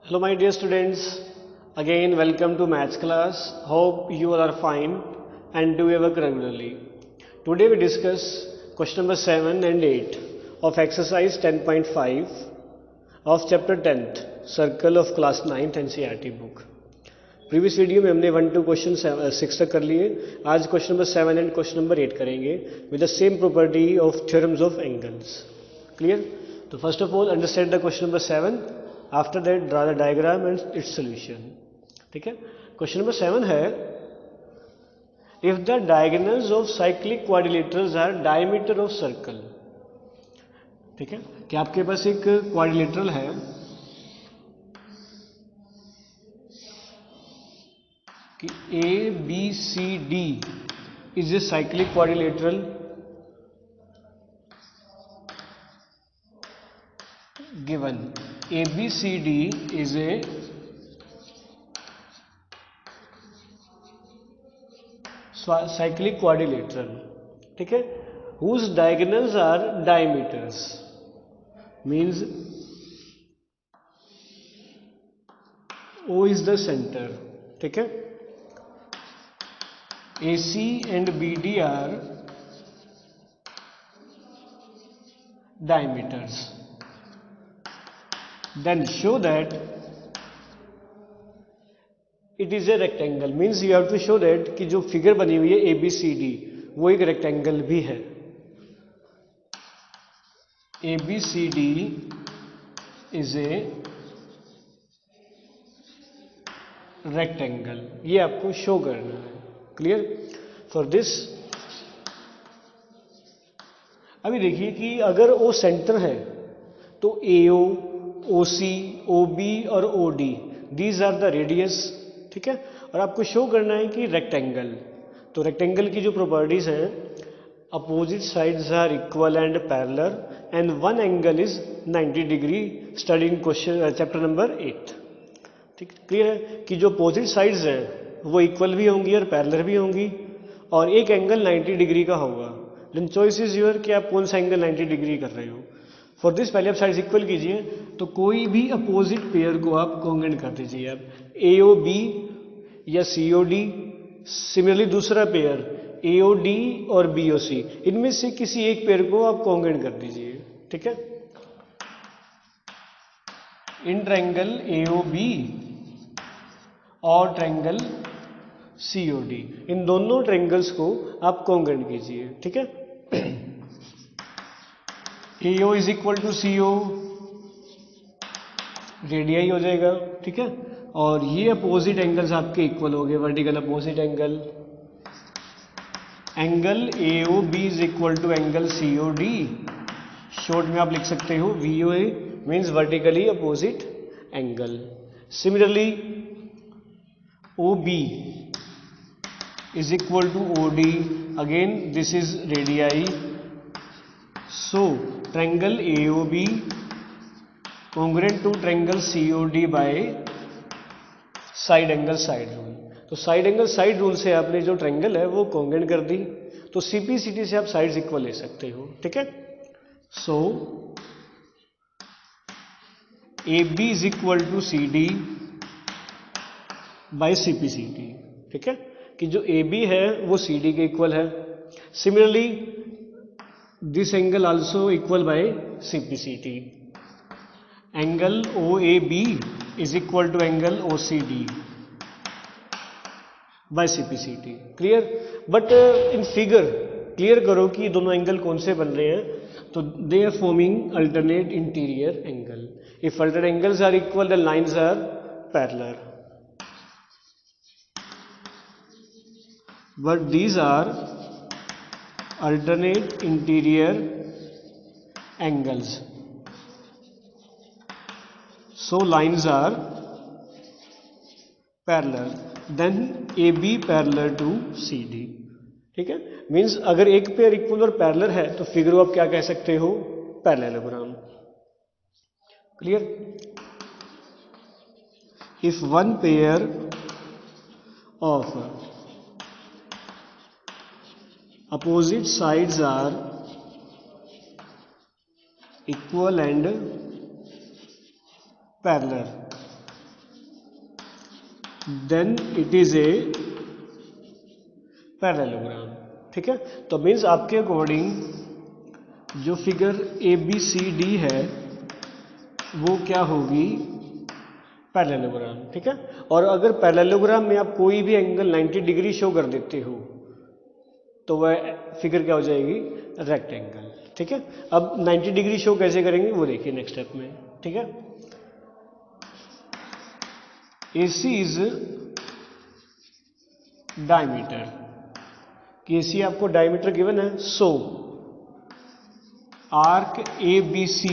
Hello my dear students, again welcome to maths class. Hope you all are fine and do your work regularly. Today we discuss question number 7 and 8 of exercise 10.5 of chapter 10th Circle of class 9th NCERT book. Previous video में हमने 1 to question 6 तक कर लिए. आज question number 7 and question number 8 करेंगे with the same property of theorems of angles. Clear? तो first of all understand the question number 7. After that draw the diagram and its solution. ठीक है. Question number 7 है if the diagonals of cyclic quadrilaterals are diameter of circle. ठीक है, कि आपके पास एक क्वाड्रिलेटरल है कि A B C D is a cyclic quadrilateral given A B C D is a cyclic quadrilateral. ठीक है, whose diagonals are diameters means O is the center. ठीक है, AC and BD are diameters. Then show that it is a rectangle. Means you have to show that कि जो figure बनी हुई है ABCD वो एक रेक्टेंगल भी है. ABCD is a rectangle. ये आपको शो करना है. क्लियर? फॉर दिस अभी देखिए कि अगर वो सेंटर है तो AO, OC, OB और OD these are the radius. ठीक है, और आपको शो करना है कि रेक्टेंगल. तो रेक्टेंगल की जो प्रॉपर्टीज हैं, opposite sides are equal and parallel and one angle is 90 degree. Study in question chapter number 8. ठीक, क्लियर है कि जो अपोजिट साइड्स हैं वो इक्वल भी होंगी और पैरेलल भी होंगी और एक एंगल 90 डिग्री का होगा. देन चॉइस इज योर कि आप कौन सा एंगल 90 डिग्री कर रहे हो. फॉर दिस पहले आप साइड्स इक्वल कीजिए तो कोई भी अपोजिट पेयर को आप कॉन्ग्रेंट कर दीजिए. आप AOB या COD. सिमिलरली दूसरा पेयर AOD और BOC, इनमें से किसी एक पेयर को आप कॉन्ग्रेंट कर दीजिए. ठीक है, इन ट्रायंगल AOB और ट्रायंगल COD, इन दोनों ट्रायंगल्स को आप कॉन्ग्रेंट कीजिए. ठीक है, AO is equal to CO, radii हो जाएगा. ठीक है, और ये अपोजिट एंगल्स आपके इक्वल हो गए, vertical opposite angle. Angle AOB is equal to angle COD. Short में आप लिख सकते हो VOA means vertically opposite angle. Similarly OB is equal to OD. Again this is radii. So triangle AOB congruent to triangle COD by side angle side rule. तो side angle side rule से आपने जो triangle है वो congruent कर दी. तो CPCT से आप साइड्स इक्वल ले सकते हो. ठीक है, सो AB is equal to CD by CPCT. ठीक है, कि जो AB है वो CD के इक्वल है. Similarly this angle also equal by CPCT. Angle OAB is equal to angle OCD by CPCT. Clear? But in figure clear करो कि दोनों एंगल कौन से बन रहे हैं. तो they are forming alternate interior angle. If alternate angles are equal the lines are parallel. But these are alternate interior angles. So lines are parallel. Then AB parallel to CD. ठीक है, means अगर एक pair equal और parallel है तो figure को आप क्या कह सकते हो, parallelogram. Clear? If one pair of opposite sides are equal and parallel then it is a parallelogram. ठीक है, तो मीन्स आपके अकॉर्डिंग जो फिगर ABCD है वो क्या होगी, पैरेललोग्राम। ठीक है, और अगर पैरेललोग्राम में आप कोई भी एंगल 90 डिग्री शो कर देते हो तो वह फिगर क्या हो जाएगी, रेक्टेंगल। ठीक है, अब 90 डिग्री शो कैसे करेंगे वो देखिए नेक्स्ट स्टेप में। ठीक है, AC इज डायमीटर, कि AC आपको डायमीटर गिवन है। सो आर्क ABC,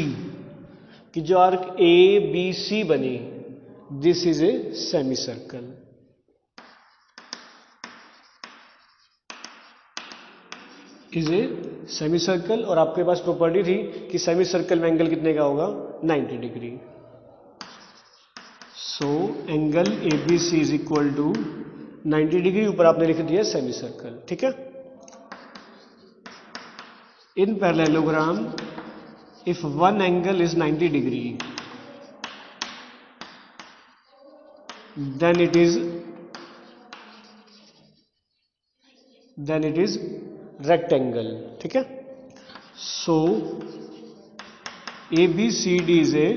कि जो आर्क ABC बने, this is a semi circle. Is a semi circle, और आपके पास प्रॉपर्टी थी कि सेमी सर्कल में एंगल कितने का होगा, 90 degree. So angle ABC is equal to 90 degree, ऊपर आपने लिख दिया सेमी सर्कल। ठीक है, in parallelogram if one angle is 90 degree then it is rectangle। ठीक है, so ABCD is a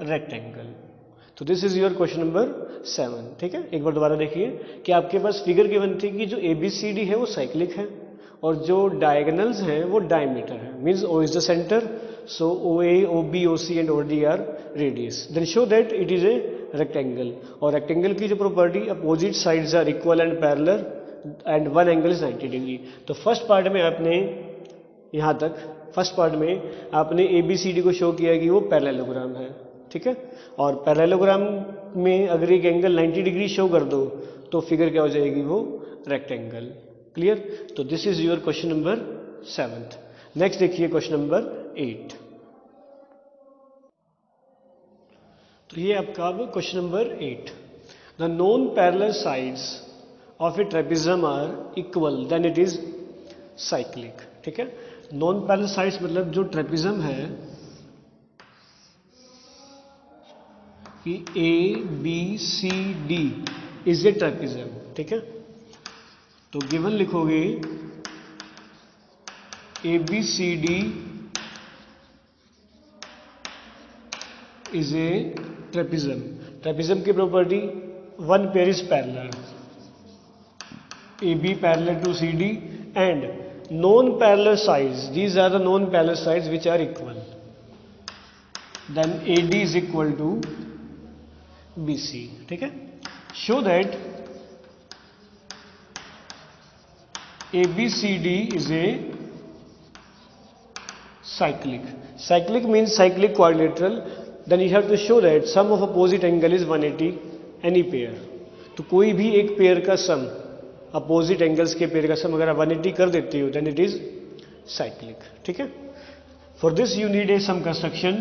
rectangle। तो this is your question number 7। ठीक है, एक बार दोबारा देखिए कि आपके पास फिगर गिवन थी कि जो ABCD है वो साइक्लिक है और जो डायगोनल्स हैं वो डायमीटर है। Means O is the centre, so OA, OB, OC and OD are radius, then show that it is a rectangle। और रेक्टेंगल की जो property, opposite sides are equal and parallel and one angle is 90 degree. तो first part में आपने यहाँ तक, first part में आपने ABCD को शो किया कि वो पैरेललोग्राम है। ठीक है, और पैरेललोग्राम में अगर एक एंगल 90 डिग्री शो कर दो तो फिगर क्या हो जाएगी, वो रेक्टेंगल। क्लियर, तो this is your question number 7। Next देखिए क्वेश्चन नंबर 8। तो ये आपका अब question number 8। The non parallel sides of a trapezium are equal then it is cyclic. ठीक है, नॉन पैरेलल साइड्स मतलब जो ट्रेपेजियम है कि ABCD इज ए ट्रेपेजियम। ठीक है, तो गिवन लिखोगे ABCD is a trapezium. Trapezium की property, one pair is parallel, AB parallel to CD and non parallel sides, these are the non parallel sides which are equal, then AD is equal to BC। ठीक है, show that ABCD is a cyclic. Cyclic means cyclic quadrilateral. Then you have to show that sum of opposite angle is 180 any pair. तो कोई भी एक pair का सम, opposite angles के pair का सम अगर आप 180 कर देते हो देन इट इज साइक्लिक। ठीक है, for this you need a some construction.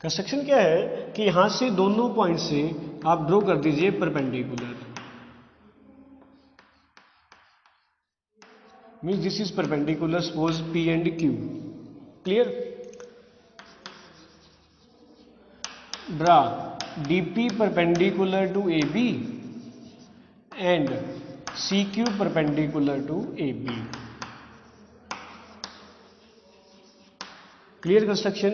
Construction क्या है कि यहां से दोनों पॉइंट से आप ड्रॉ कर दीजिए perpendicular. Means this is perpendicular, suppose P and Q। Clear, draw DP perpendicular to AB and CQ perpendicular to AB। Clear construction.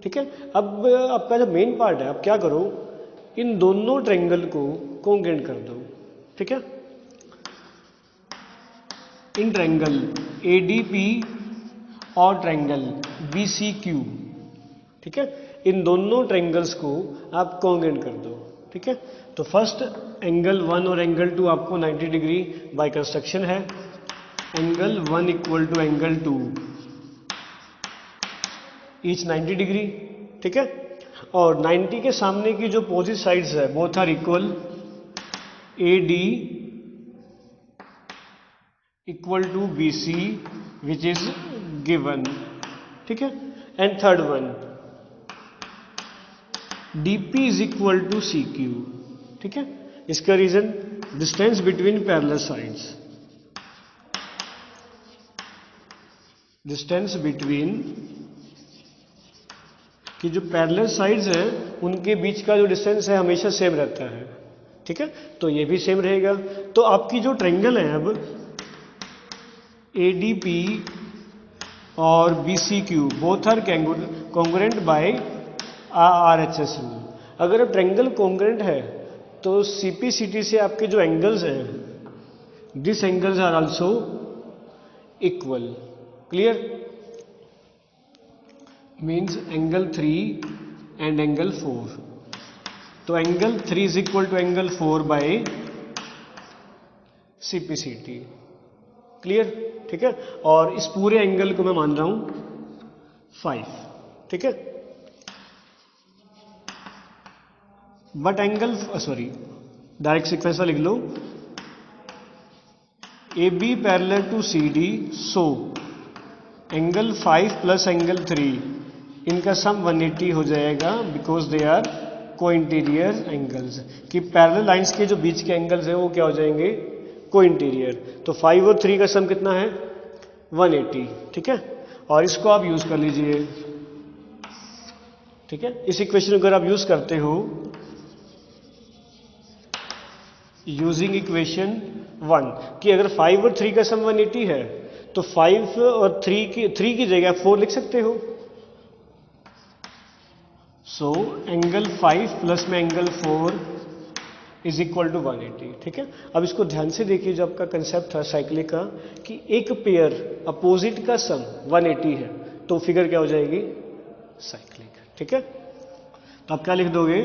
ठीक है, अब आपका जो मेन पार्ट है, आप क्या करो, इन दोनों ट्रायंगल को कॉन्ग्रुएंट कर दो। ठीक है, इन ट्रायंगल ADP और ट्रायंगल BCQ, ठीक है, इन दोनों ट्रायंगल्स को आप कॉन्ग्रुएंट कर दो। ठीक है, तो फर्स्ट एंगल 1 और एंगल 2 आपको 90 डिग्री बाय कंस्ट्रक्शन है। Angle 1 equal to angle 2 each 90 degree. ठीक है, और 90 के सामने की जो अपोजिट साइड्स है both are equal, AD equal to BC which is given. ठीक है, and third one DP is equal to CQ। ठीक है, इसका reason distance between parallel sides, distance between कि जो पैरेलल साइड्स हैं उनके बीच का जो डिस्टेंस है हमेशा सेम रहता है, ठीक है, तो ये भी सेम रहेगा। तो आपकी जो ट्रायंगल है अब ADP और BCQ both are congruent by RHS rule. अगर अब ट्रायंगल कॉन्ग्रुएंट है तो CPCT से आपके जो एंगल्स हैं this angles are also equal. Clear? Means angle 3 and angle 4। तो angle 3 is equal to angle 4 by CPCT। Clear? ठीक है, और इस पूरे एंगल को मैं मान रहा हूं 5, ठीक है। बट एंगल डायरेक्ट सीक्वेंस लिख लो, AB parallel to CD, so angle 5 plus angle 3 इनका सम 180 हो जाएगा because they are cointerior angles. कि पैरेलल लाइंस के जो बीच के एंगल्स हैं वो क्या हो जाएंगे? कोइंटीरियर। तो 5 और 3 का सम कितना है? 180, ठीक है। और इसको आप यूज कर लीजिए, ठीक है। इस इक्वेशन अगर आप यूज करते हो यूजिंग इक्वेशन 1 कि अगर 5 और 3 का सम 180 है तो 5 और 3 की जगह 4 लिख सकते हो। सो एंगल 5 प्लस में एंगल 4 इज इक्वल टू 180, ठीक है। अब इसको ध्यान से देखिए, जो आपका कंसेप्ट था साइक्लिक का कि एक पेयर अपोजिट का सम 180 है तो फिगर क्या हो जाएगी? साइक्लिक, ठीक है। तो आप क्या लिख दोगे?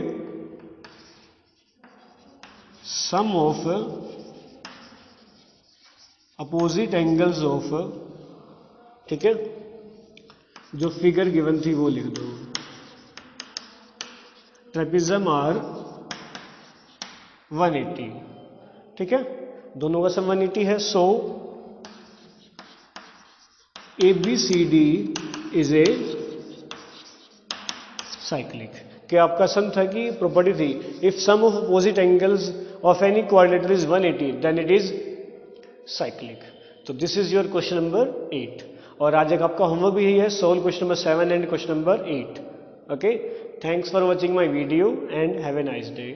सम ऑफ अपोजिट एंगल्स ऑफ, ठीक है, जो फिगर गिवन थी वो लिख दो। ट्रेपेजियम आर 180, ठीक है, दोनों का सम 180 है। So ABCD is a cyclic. कि आपका सम था कि प्रॉपर्टी थी if sum of opposite angles of any quadrilateral is 180 then it is cyclic. तो this is your question number 8। और आज एक आपका होमवर्क भी है, solve question number 7 and question number 8। Okay, thanks for watching my video and have a nice day.